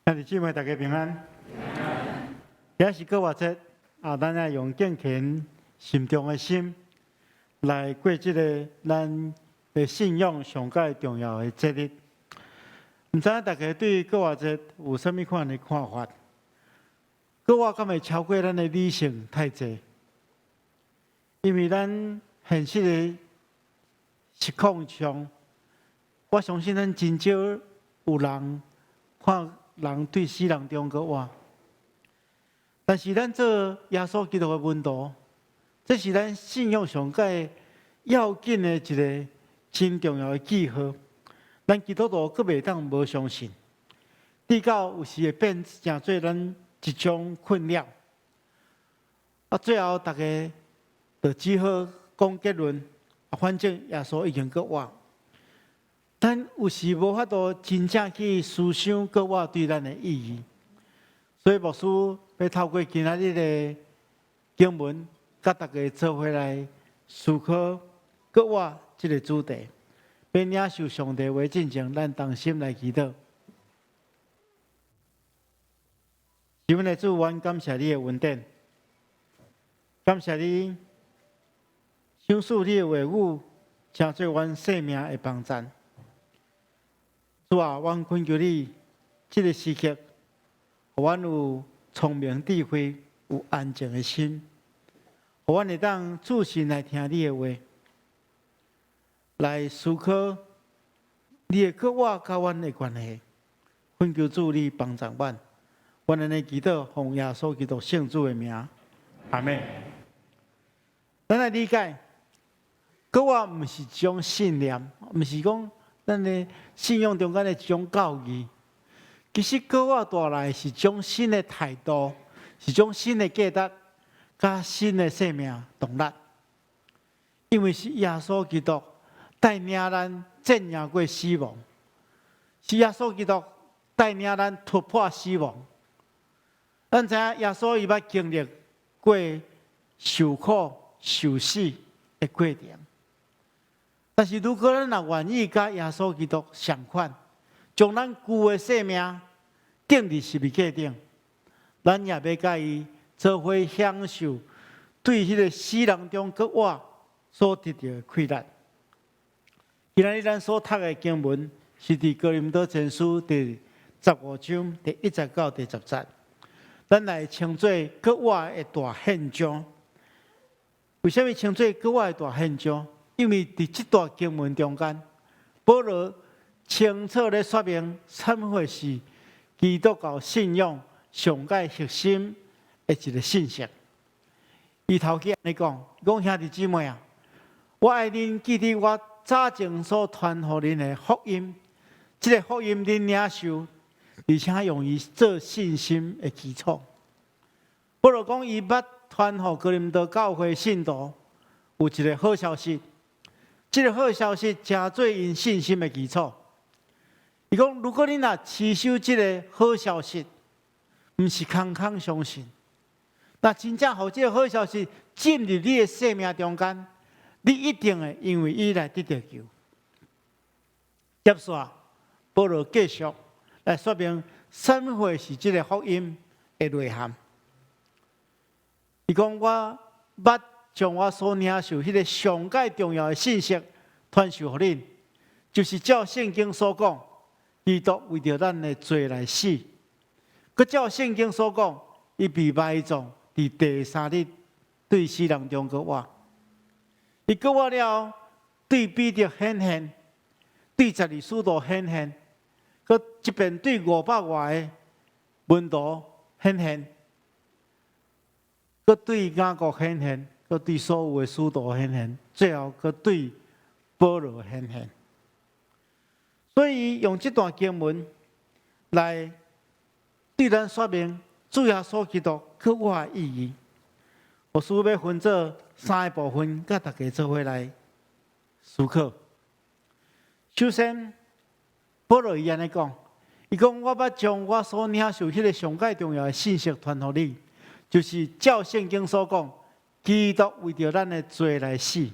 兄弟姊妹，大家平安。今是国庆节，咱要用敬虔心中的心来过这个咱的信仰上界重要的节日。唔知大家对国庆节有甚么款的看法？国庆敢会超过咱的理性太济？因为咱现实的实况上，我相信咱真少有人看。人对死人中国活，但是咱做耶稣基督的门徒，这是咱信仰上界要紧的一个真重要的记号。咱基督徒佫袂当无相信，直到有时会变成做咱一种困扰。最后大家就只好讲结论，反正耶稣已经佫活。咱有时无法度真正去思想国我对咱的意义，所以牧师要透过今仔日的经文，甲大家做回来思考国我这个主题，并领受上帝话进前，咱同心来祈祷。主的主，阮感谢你的恩典，感谢你享受你的话语，成做阮生命的帮助。主啊，阮恳求你，这个时刻，互阮有聪明智慧，有安静的心，互阮会当仔细来听你的话，来思考你的国我甲阮的关系。恳求主你帮助阮，阮安尼祈祷，奉耶稣基督圣主的名，阿门。咱来理解，国我毋是一种信念，毋是讲。咱的信仰中间的一种教义，其实国我带来是一种新的态度，是一种新的价值，加新的生命动力。因为是耶稣基督带领咱战胜过死亡，是耶稣基督带领咱突破死亡。咱知影耶稣伊捌经历过受苦、受死的过程。但是，如果咱若愿意甲耶稣基督相款，将咱旧的生命钉伫十字架顶，咱也要甲伊做伙享受对迄个死人中国我所得到的快乐。今日咱所读的经文是伫哥林多前书第15章第1节到第10节，咱来称作国我的大现象。为什么称作国我的大现象？因为伫这段经文中间，保罗清楚地说明什么是基督教信仰上界核心的一个信息。伊头起安尼讲，兄弟姊妹啊，我爱恁记得我早前所传予恁的福音，这个福音恁领受，而且用伊做信心的基础。保罗讲，伊捌传予哥林多教会信徒有一个好消息。这个好消息真做因信心的基础。伊讲，如果你若持守这个好消息，毋是空空相信，那真正互这个好消息进入你的生命中间，你一定会因为伊来得到救。接续，保罗继续来说明什么是这个福音的内涵。伊讲，我捌将我所领受迄个上界重要的信息传授给恁，就是照圣经所讲，基督为着咱的罪来死；佮照圣经所讲，伊被埋葬，伫第3日对死人中国活。伊国活了，对彼得显现，对12使徒显现，佮一边对500外的门徒显现，佮对雅各显现。佮对所有的使徒显现，最后佮对保罗显现。所以用这段经文来对咱说明主耶稣基督国我的意义。我需要分做3个部分，甲大家做伙来思考。首先，保罗伊安尼讲，伊讲我捌将我所领受迄个上界重要的信息传予你，就是照圣经所讲。基督为着咱的罪来死，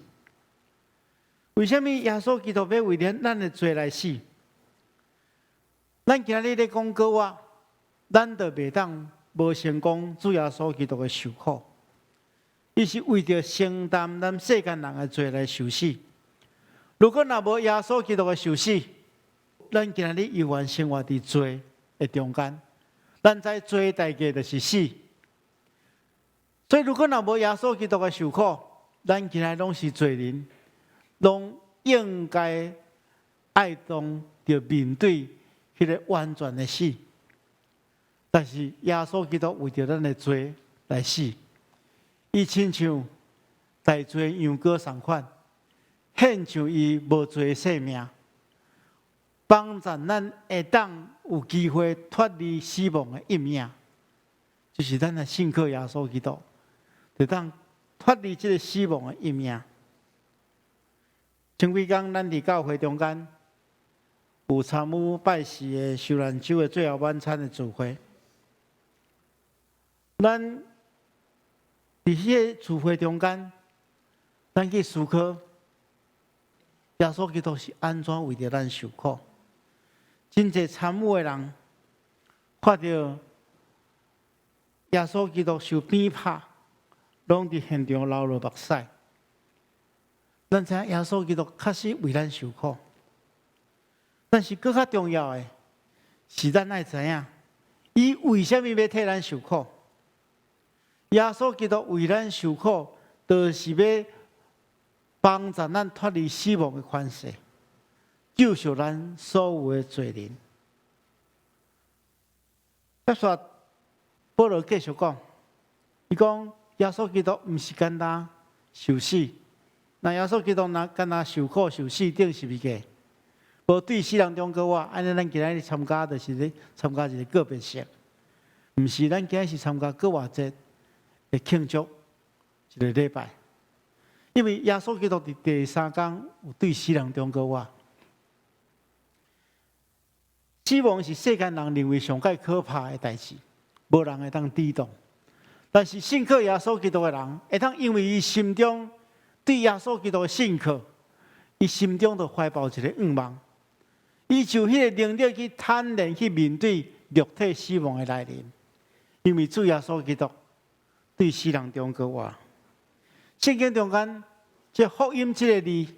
为什么耶稣基督要为着咱的罪来死？咱今日咧讲国我，咱就袂当无成功主耶稣基督的受苦。伊是为着承担咱世间人的罪来受死。如果若无耶稣基督的受死，咱今日依然生活伫罪的中间，咱知罪代价就是死。所以，如果若无耶稣基督的受苦，咱今日拢是罪人，拢应该爱当着面对迄个完全的死。但是耶稣基督为着咱的罪来死，伊亲像代罪羊羔同款，献上伊无罪的性命，帮助咱会当有机会脱离死亡的阴影，就是咱的信靠耶稣基督，就当脱离这个死亡的阴影。前几天咱伫教会中间有参与拜祀的受难周的最后晚餐的聚会。咱伫迄个聚会中间，咱去思考，耶稣基督是安怎为着咱受苦？真侪参与的人看到耶稣基督受鞭拍，拢伫现场流落目屎。咱知影耶稣基督确实为咱受苦，但是更较重要的是，咱爱知影，伊为什么要替咱受苦？耶稣基督为咱受苦，就是要帮助咱脱离死亡的权势，救赎咱所有的罪人。接续保罗继续讲，伊讲耶稣基督毋是简单受死，那耶稣基督若简单受苦受死，顶是物个？无对死人中国我，安尼咱今日参加就是咧参加一个个别性，毋是咱今日是参加国外节。会庆祝一个礼拜，因为耶稣基督伫第三天有对死人中过活。死亡是世间人认为上界可怕的代志，无人会当抵挡。但是信靠耶稣基督的人，会当因为伊心中对耶稣基督的信靠，伊心中就怀抱一个愿望，伊就迄个能力去坦然去面对肉体死亡的来临，因为主耶稣基督。对死人中国话，圣经中间这福音这个字，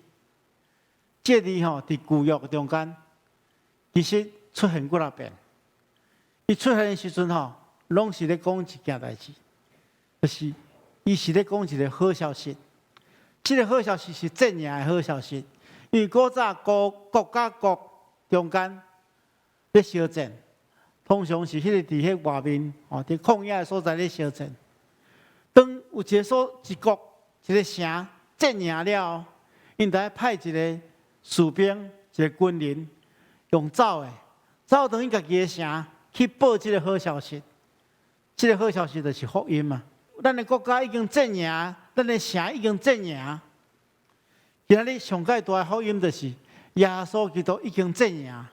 这个字吼伫旧约中间，其实出现几啊遍。伊出现的时阵吼，拢是咧讲一件代志，就是伊是咧讲一个好消息。这个好消息是正赢的好消息，因为古早国甲国中间咧相战，通常是迄个伫迄外面吼，伫旷野的所在咧相战。当有一国一个城战赢了，因得派一个士兵、一个军人，用走等于家己的城去报这个好消息。这个好消息就是福音嘛。咱的国家已经战赢，咱的城已经战赢。今仔日上界大的福音就是耶稣基督已经战赢，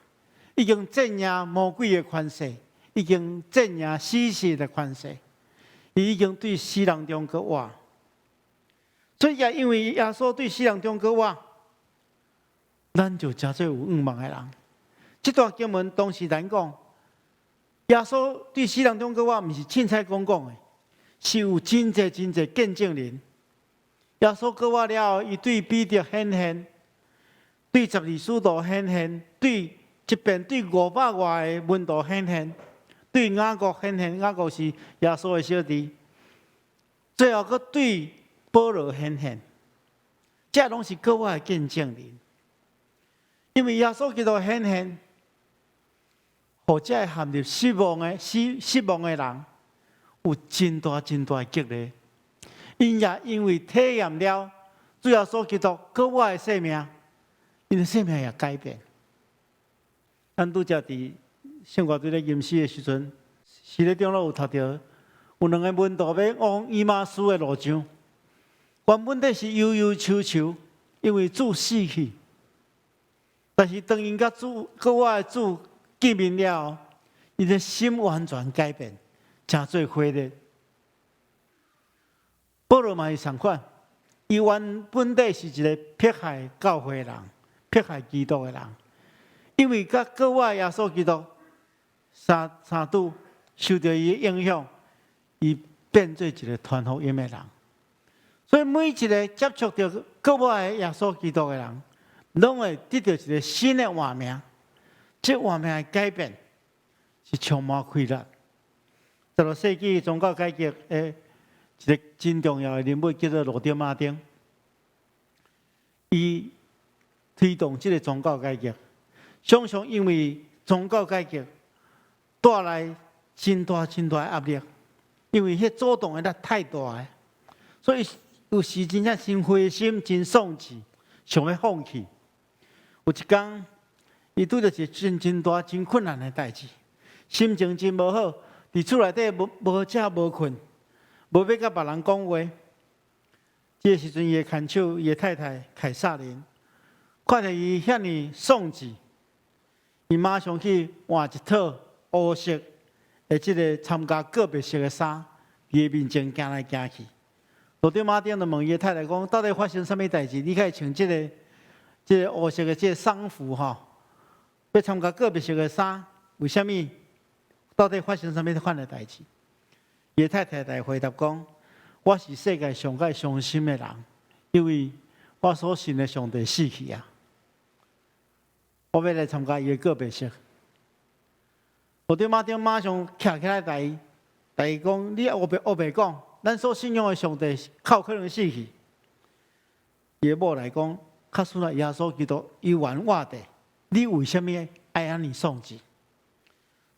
已经战赢魔鬼的权势，已经战赢死神的权势。伊已经对死人中国活，所以也因为耶稣对死人中国活，咱就真做有愿望的人。这段经文当时咱讲，耶稣对死人中国活，毋是凊彩讲的，是有真侪见证人。耶稣过活了后，伊对彼得显现，对12使徒显现，对一遍对500外的门徒显现。对雅各显现，雅各是耶稣的小弟，最后佫对保罗显现，这拢是各位的见证人。因为耶稣基督显现，或者陷入失望的人，有真大的激励。因也因为体验了主耶稣基督各位的生命，因的生命也改变。咱拄则伫圣歌队咧吟诗的时阵，诗咧中有读到，有2个门徒要往以马忤的路上，原本的是忧忧愁愁，因为主死去。但是当因甲主，搁我的主见面了后，伊的心完全改变，真做火热。保罗嘛是同款，伊原本的是一个迫害教会的人，迫害基督的人，因为甲搁我耶稣基督。三拄受到伊影响，伊变做一个传福音的人。所以每一个接触到国外的耶稣基督的人，拢会得到一个新的画面。这画面的改变是充满快乐。16世纪宗教改革的一个真重要的人物叫做路德马丁，伊推动这个宗教改革。常常因为宗教改革带来真大的压力，因为迄主动的力太大了，所以有时真正真灰心、真丧气，想要放弃。有一天，伊拄着一个真大、真困难的代志，心情真无好，伫厝内底无食无困，无要甲别人讲话。这个时阵，伊的牵手，伊的太太凯撒琳，看到伊遐尼丧气，伊马上去换一套黑色的这个参加个别色的衫，伫伊面前行来行去。路德马丁就问伊的太太讲：到底发生什么代志？你可以穿这个黑色的这个丧服吼，要参加个别色的衫，为什么？到底发生什么款的代志？伊的太太来回答讲：我是世界上界伤心的人，因为我所信的上帝死去啊！我要来参加伊的个别色。路德马丁马上徛起来大伊讲：你黑白讲。咱所信仰的上帝靠可能死去。伊某来讲，较顺了耶稣基督伊原活的，你为什么爱安尼丧气？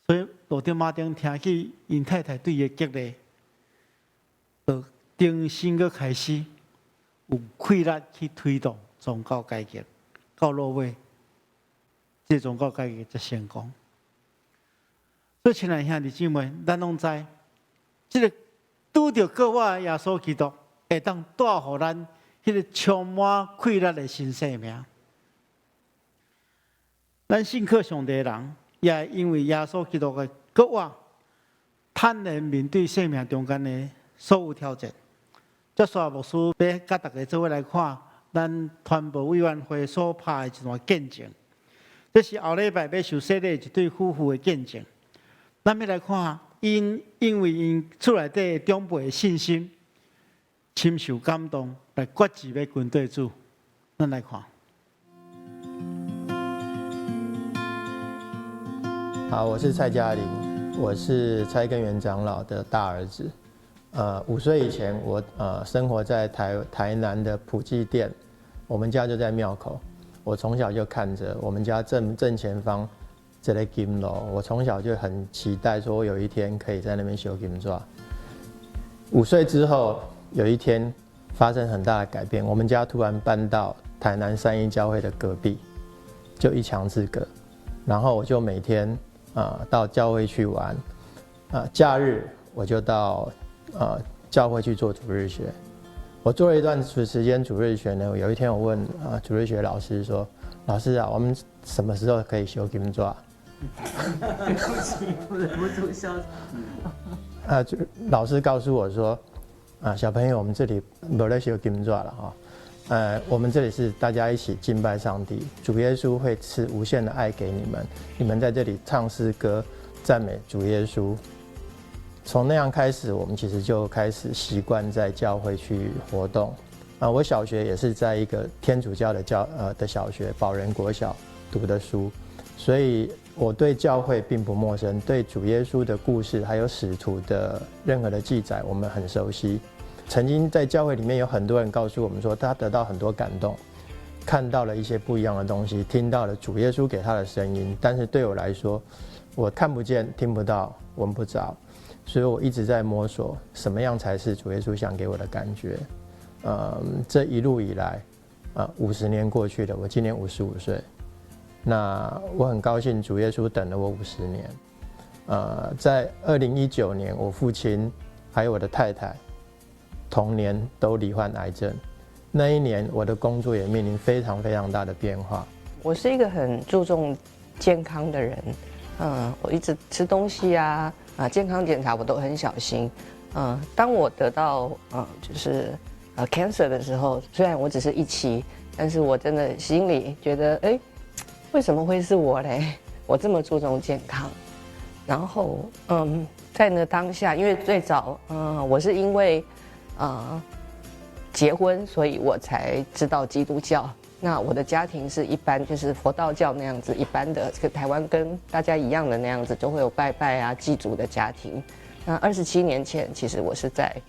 所以路德马丁听起因太太对伊的激励，就重新个开始有气力去推动宗教改革，到落尾，这宗教改革才成功。所以亲爱兄弟姊妹，咱拢知，这个。拄着国外耶稣基督，会当带互咱迄个充满快乐的新生命。咱信靠上帝的人，也因为耶稣基督的国外，坦然面对生命中间的所有挑战。这煞牧师要甲大家做伙来看，咱团部委员会所拍的一段见证。这是后礼拜要受洗的一对夫妇的见证。咱要来看。因为因厝内底长辈的信心，深受感动，来决志要跟对主。咱来看。好，我是蔡嘉玲，我是蔡根源长老的大儿子。5岁以前，我生活在台南的普济店，我们家就在庙口。我从小就看着我们家正前方。这个金楼，我从小就很期待，说我有一天可以在那边修金爪。5岁之后，有一天发生很大的改变，我们家突然搬到台南三一教会的隔壁，就一墙之隔。然后我就每天到教会去玩，假日我就到教会去做主日学。我做了一段时间主日学呢，有一天我问主日学老师说：“老师啊，我们什么时候可以修金爪？”我忍不住笑。老师告诉我说：“小朋友，我们这里没在修金爪了哈。我们这里是大家一起敬拜上帝，主耶稣会赐无限的爱给你们，你们在这里唱诗歌赞美主耶稣。”从那样开始，我们其实就开始习惯在教会去活动。我小学也是在一个天主教的小学保仁国小读的书，所以我对教会并不陌生，对主耶稣的故事还有使徒的任何的记载，我们很熟悉。曾经在教会里面有很多人告诉我们说，他得到很多感动，看到了一些不一样的东西，听到了主耶稣给他的声音。但是对我来说，我看不见、听不到、闻不着，所以我一直在摸索什么样才是主耶稣想给我的感觉。这一路以来，50年过去了，我今年55岁。那我很高兴，主耶稣等了我50年。在2019年，我父亲还有我的太太，同年都罹患癌症。那一年，我的工作也面临非常非常大的变化。我是一个很注重健康的人，我一直吃东西健康检查我都很小心。当我得到就是cancer 的时候，虽然我只是1期，但是我真的心里觉得，为什么会是我嘞？我这么注重健康，然后在那当下，因为最早我是因为结婚，所以我才知道基督教。那我的家庭是一般就是佛道教那样子，一般的这个台湾跟大家一样的那样子，就会有拜拜啊、祭祖的家庭。那27年前，其实我是在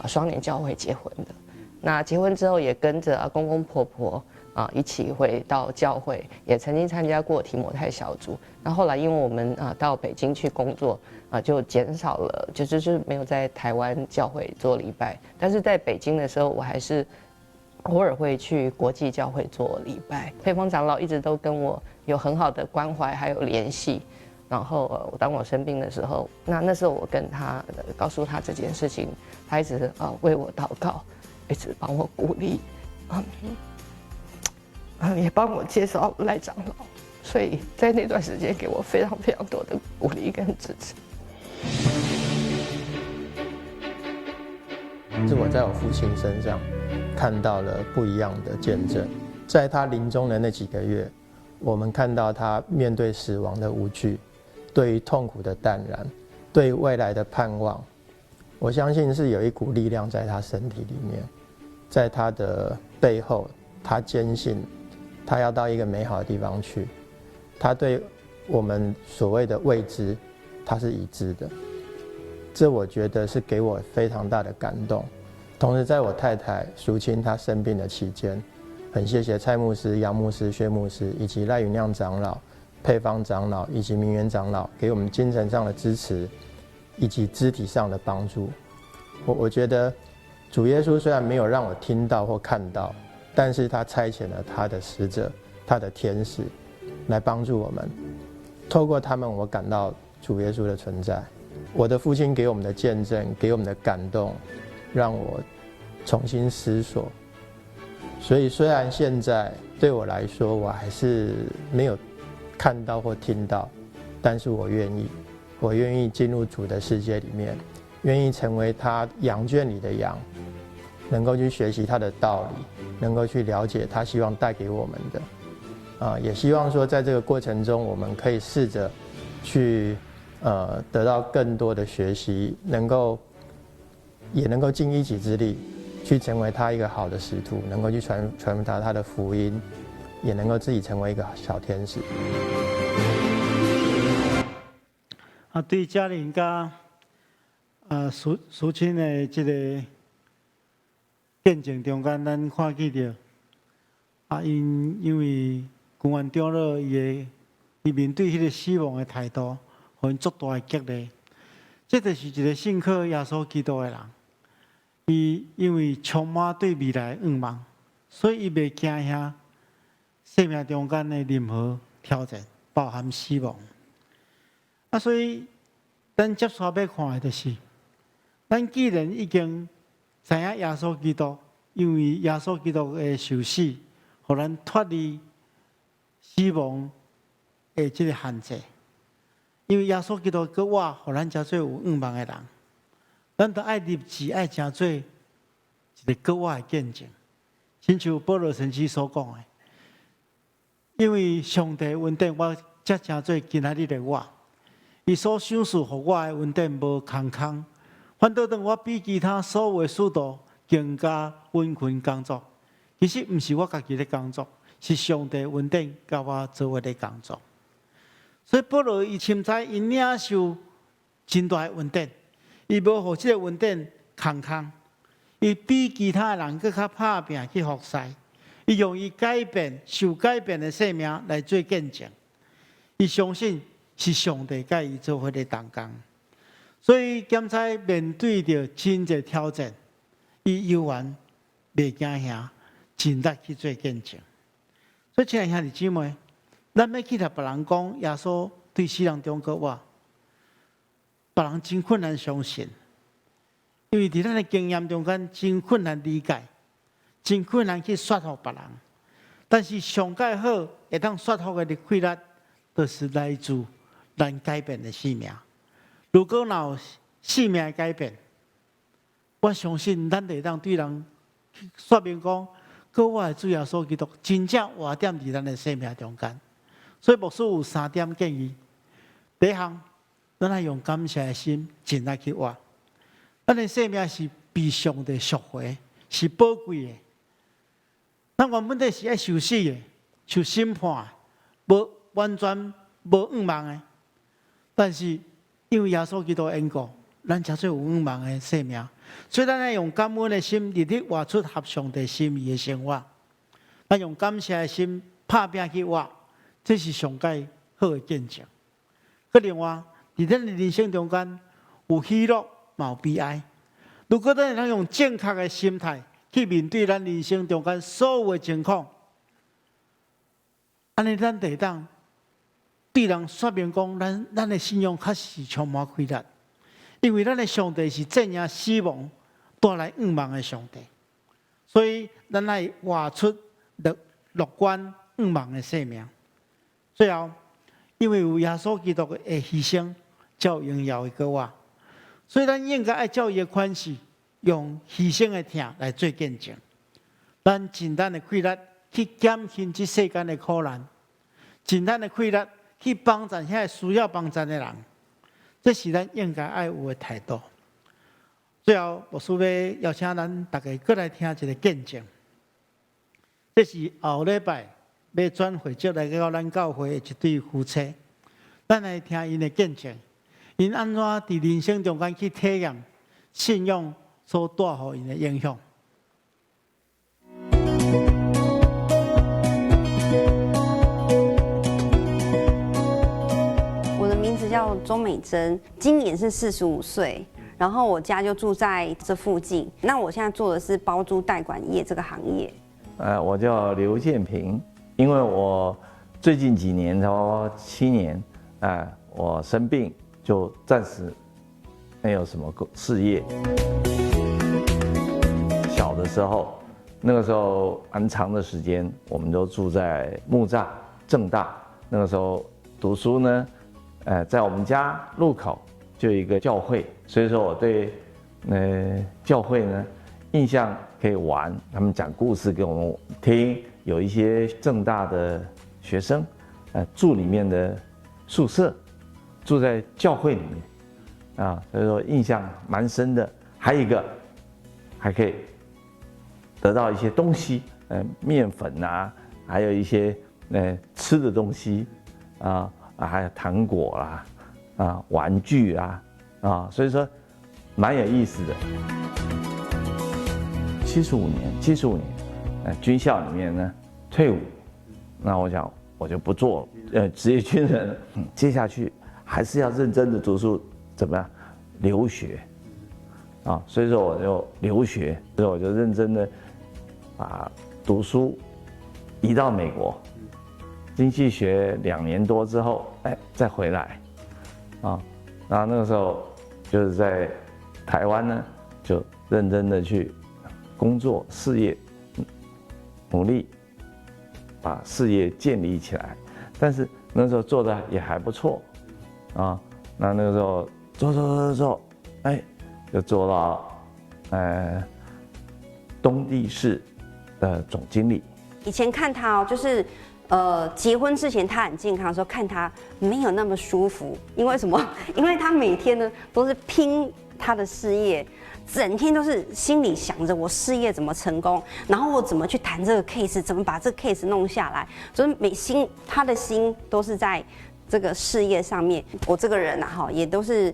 双年教会结婚的。那结婚之后也跟着公公婆婆一起回到教会，也曾经参加过提摩太小组。那后来因为我们到北京去工作就减少了，就是没有在台湾教会做礼拜。但是在北京的时候，我还是偶尔会去国际教会做礼拜。佩峰长老一直都跟我有很好的关怀还有联系。然后当我生病的时候，那时候我跟他告诉他这件事情，他一直为我祷告，一直帮我鼓励，也帮我介绍赖长老，所以在那段时间给我非常非常多的鼓励跟支持。是我在我父亲身上看到了不一样的见证，在他临终的那几个月，我们看到他面对死亡的无惧，对于痛苦的淡然，对于未来的盼望。我相信是有一股力量在他身体里面，在他的背后，他坚信他要到一个美好的地方去。他对我们所谓的未知，他是已知的。这我觉得是给我非常大的感动。同时，在我太太淑清她生病的期间，很谢谢蔡牧师、杨牧师、薛牧师以及赖允亮长老、佩芳长老以及明源长老给我们精神上的支持，以及肢体上的帮助。我觉得主耶稣虽然没有让我听到或看到，但是他差遣了他的使者、他的天使来帮助我们。透过他们，我感到主耶稣的存在。我的父亲给我们的见证，给我们的感动，让我重新思索。所以虽然现在对我来说，我还是没有看到或听到，但是我愿意进入主的世界里面，愿意成为他羊圈里的羊，能够去学习他的道理，能够去了解他希望带给我们的。也希望说在这个过程中，我们可以试着去得到更多的学习，也能够尽一己之力，去成为他一个好的使徒，能够去传达他的福音，也能够自己成为一个小天使。对家人家淑清的这个见证中间，咱看见到因为公安长老伊面对迄个死亡的态度，互因足大的激励。这就是一个信靠耶稣基督的人。伊因为充满对未来的愿望，所以伊袂惊遐生命中间的任何挑战，包含死亡。所以咱接下要看的就是，咱既然已经知影耶稣基督，因为耶稣基督的受死，互咱脱离死亡的这个限制。因为耶稣基督搁我，互咱才做有愿望的人。咱都爱立志，爱成做一个搁我的见证。亲像保罗神师所讲的，因为上帝恩典，我才成做今仔日的我。伊所想事互我的恩典无空空，反倒让我比其他所有的使徒更加温困工作。其实毋是我家己咧工作，是上帝恩典甲我做伙咧工作。所以保罗伊深知因领受真大的恩典。伊无互这个恩典空空，伊比其他人更较拍拼去服侍，伊用伊受改变的生命来做见证。伊相信是上帝甲伊做伙的同工，所以检察面对着真侪挑战，伊犹原袂惊吓，尽力去做见证。所以，亲爱兄弟姊妹，咱要去甲别人讲耶稣对世人中国话。别人真困难相信，因为伫咱的经验中间真困难理解，真困难去说服别人。但是上介好会当说服的力量，就是来自咱改变的生命。如果有生命的改变，我相信咱会当对人说明讲，我的主耶稣基督真正活踮伫咱的生命中间。所以牧师有3点建议：第一项，咱要用感谢的心进来去活。咱的生命是被上帝赎回，是宝贵的。咱原本是爱受死的，受审判，无完全无愿望的。但是因为耶稣基督的缘故，咱才做有愿望的生命。所以咱要用感恩的心，日日活出合上帝心意的生活。咱用感谢的心打拼去活，这是上界好的见证。佮另外，在咱的人生中间，有喜乐，也有悲哀。如果咱能用正确的心态去面对咱人生中间所有的情况，安尼咱得当对人说明讲，咱的信仰确实充满开力，因为咱的上帝是镇压死亡、带来愿望的上帝，所以咱来活出乐观、愿望的生命。最后，因为有耶稣基督的牺牲，才有荣耀的果活。所以，咱应该爱照伊的款式，用牺牲的疼来做见证。咱尽咱的气力去减轻这世间的苦难，尽咱的气力去帮助遐需要帮助的人，这是咱应该爱有的态度。最后，牧师要邀请咱大家过来听一个见证。这是后礼拜要转会接来到咱教会的一对夫妻，咱来听因的见证。因安怎在人生中间去体验信仰所带给因的影响？我的名字叫周美珍，今年是45岁，然后我家就住在这附近。那我现在做的是包租代管业这个行业。我叫刘建平，因为我最近几年，差不多7年，我生病。就暂时没有什么事业。小的时候，那个时候蛮长的时间，我们都住在木栅正大。那个时候读书呢，在我们家路口就有一个教会，所以说我对教会呢印象可以玩，他们讲故事给我们听。有一些正大的学生，住里面的宿舍。住在教会里面，所以说印象蛮深的。还有一个，还可以得到一些东西，面粉啊，还有一些吃的东西，还有糖果啦，玩具所以说蛮有意思的。75年，军校里面呢退伍，那我想我就不做职业军人了，接下去。还是要认真的读书，怎么样？留学，所以说我就留学，所以我就认真的把读书移到美国，经济学2年多之后，再回来，然后那个时候就是在台湾呢，就认真的去工作事业，努力把事业建立起来，但是那时候做的也还不错。那个时候做，就做到东地市的总经理。以前看他就是结婚之前他很健康的时候，看他没有那么舒服，因为什么？因为他每天呢都是拼他的事业，整天都是心里想着我事业怎么成功，然后我怎么去谈这个 case， 怎么把这个 case 弄下来，所以他的心都是在这个事业上面。我这个人也都是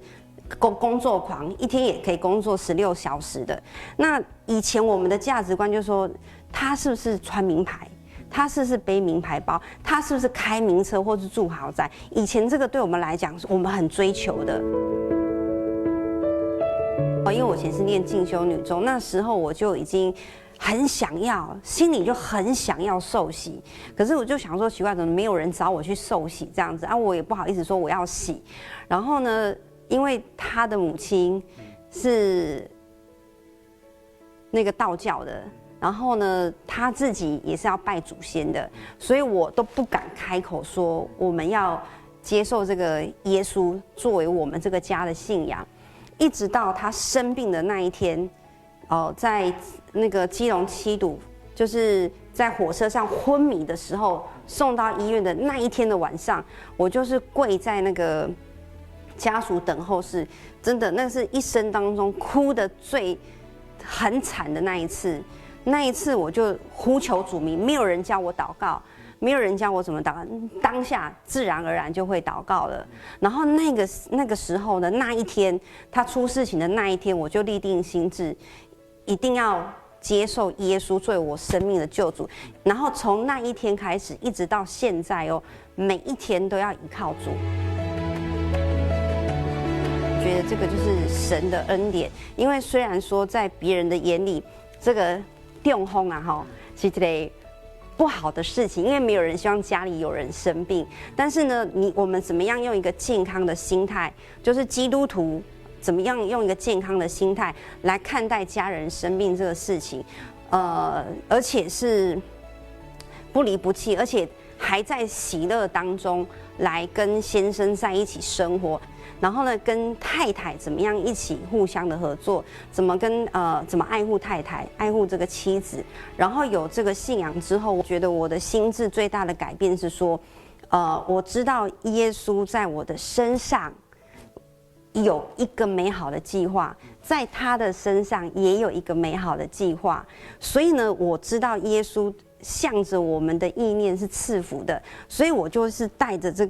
工作狂，一天也可以工作16小时的。那以前我们的价值观就是说，他是不是穿名牌，他是不是背名牌包，他是不是开名车或是住豪宅，以前这个对我们来讲，我们很追求的。因为我以前是念进修女中，那时候我就已经很想要，心里就很想要受洗，可是我就想说奇怪，怎么没有人找我去受洗这样子啊？我也不好意思说我要洗。然后呢，因为他的母亲是那个道教的，然后呢他自己也是要拜祖先的，所以我都不敢开口说我们要接受这个耶稣作为我们这个家的信仰。一直到他生病的那一天，在那个基隆7堵，就是在火车上昏迷的时候，送到医院的那一天的晚上，我就是跪在那个家属等候室，真的那是一生当中哭的很惨的那一次。那一次我就呼求主名，没有人教我祷告，没有人教我怎么祷告，当下自然而然就会祷告了。然后那个时候呢，那一天他出事情的那一天，我就立定心志，一定要接受耶稣作为我生命的救主。然后从那一天开始，一直到现在哦，每一天都要依靠主。觉得这个就是神的恩典，因为虽然说在别人的眼里，这个中风啊哈，是这个不好的事情，因为没有人希望家里有人生病。但是呢，我们怎么样用一个健康的心态，就是基督徒怎么样用一个健康的心态来看待家人生病这个事情，而且是不离不弃，而且还在喜乐当中来跟先生在一起生活。然后呢，跟太太怎么样一起互相的合作，怎么爱护太太，爱护这个妻子。然后有这个信仰之后，我觉得我的心智最大的改变是说，我知道耶稣在我的身上有一个美好的计划，在他的身上也有一个美好的计划。所以呢，我知道耶稣向着我们的意念是赐福的，所以我就是带着这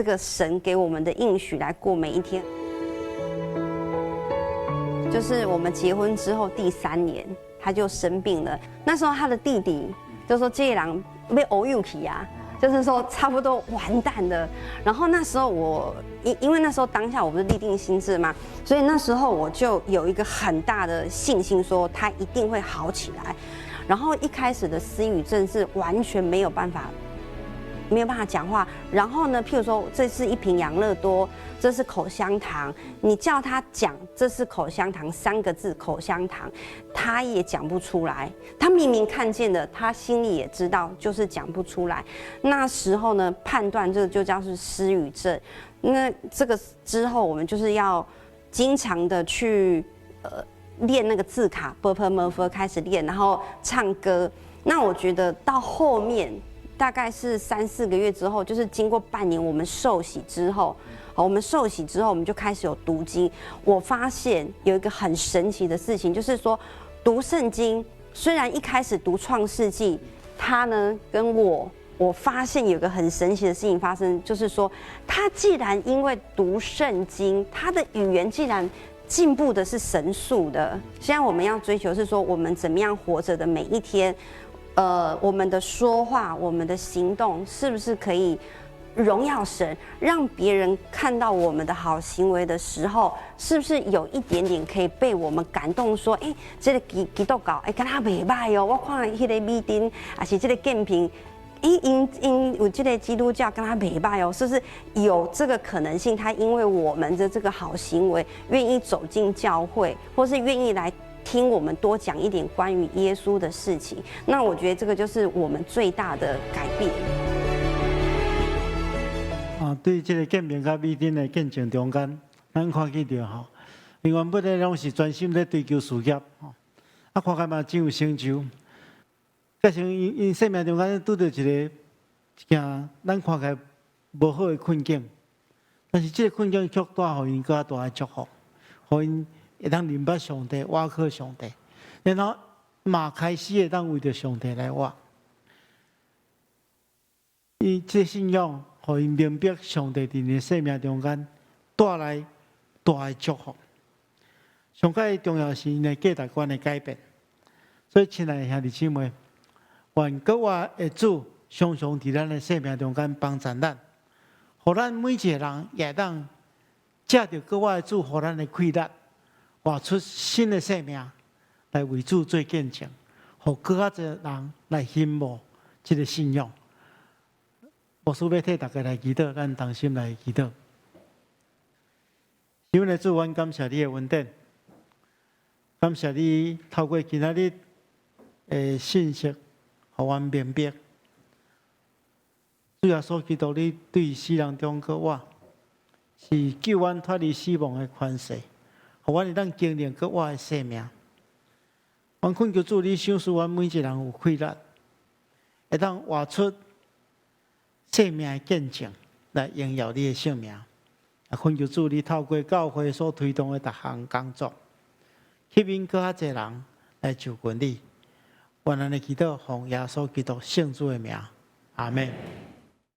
个神给我们的应许来过每一天。就是我们结婚之后第3年，他就生病了。那时候他的弟弟就说：“这人被偶有起啊，就是说差不多完蛋了。”然后那时候因为那时候当下我不是立定心志嘛，所以那时候我就有一个很大的信心，说他一定会好起来。然后一开始的失语症是完全没有办法讲话，然后呢，譬如说这是一瓶养乐多，这是口香糖，你叫他讲这是口香糖3个字口香糖，他也讲不出来。他明明看见的，他心里也知道，就是讲不出来。那时候呢，判断这个就叫是失语症。那这个之后，我们就是要经常的去练那个字卡 ，b 开始练，然后唱歌。那我觉得到后面。大概是3、4个月之后，就是经过半年，我们受洗之后，我们就开始有读经。我发现有一个很神奇的事情，就是说读圣经，虽然一开始读创世纪，他呢跟我发现有一个很神奇的事情发生，就是说他既然因为读圣经，他的语言既然进步的是神速的。现在我们要追求是说，我们怎么样活着的每一天。我们的说话，我们的行动，是不是可以荣耀神，让别人看到我们的好行为的时候，是不是有一点点可以被我们感动？说，这个基督教，跟他袂歹哦。我看迄个米丁，还是这个建平，因有这个基督教跟他袂歹哦，是不是有这个可能性？他因为我们的这个好行为，愿意走进教会，或是愿意来。听我们多讲一点关于耶稣的事情，那我觉得这个就是我们最大的改变。对这个见面甲米丁的见证中间，咱看起到吼，因原本咧拢是专心咧追求事业吼，看起嘛真有成就。加上因生命中间拄到一件咱看起来无好的困境，但是这个困境却带互因更大的祝福，互因。会当明白上帝，挖靠上帝，然后嘛开始会当为着上帝来活。伊这信仰，互因明白上帝伫你生命中间带来大的祝福。上界重要是因的价值观的改变。所以，亲爱的兄弟姊妹，愿各位的主常常伫咱的生命中间帮助咱，互咱每一个人也当借着各位的主，互咱的快乐。活出新的生命来为主做见证，互更加多人来羡慕这个信仰。牧师要替大家来祈祷，咱同心来祈祷。因为主，阮感谢你的恩典，感谢你透过今仔日的信息，互阮明白。主耶稣基督，你对世人中国我，是救阮脱离死亡的权势。互阮会当经历搁我的生命，阮恳求主，你赏赐阮每一个人有快乐，会当活出生命的见证，来荣耀你的性命。恳求主你透过教会所推动的各项工作，吸引更较侪人来就近你。愿咱的祈祷奉耶稣基督圣主的名，阿门。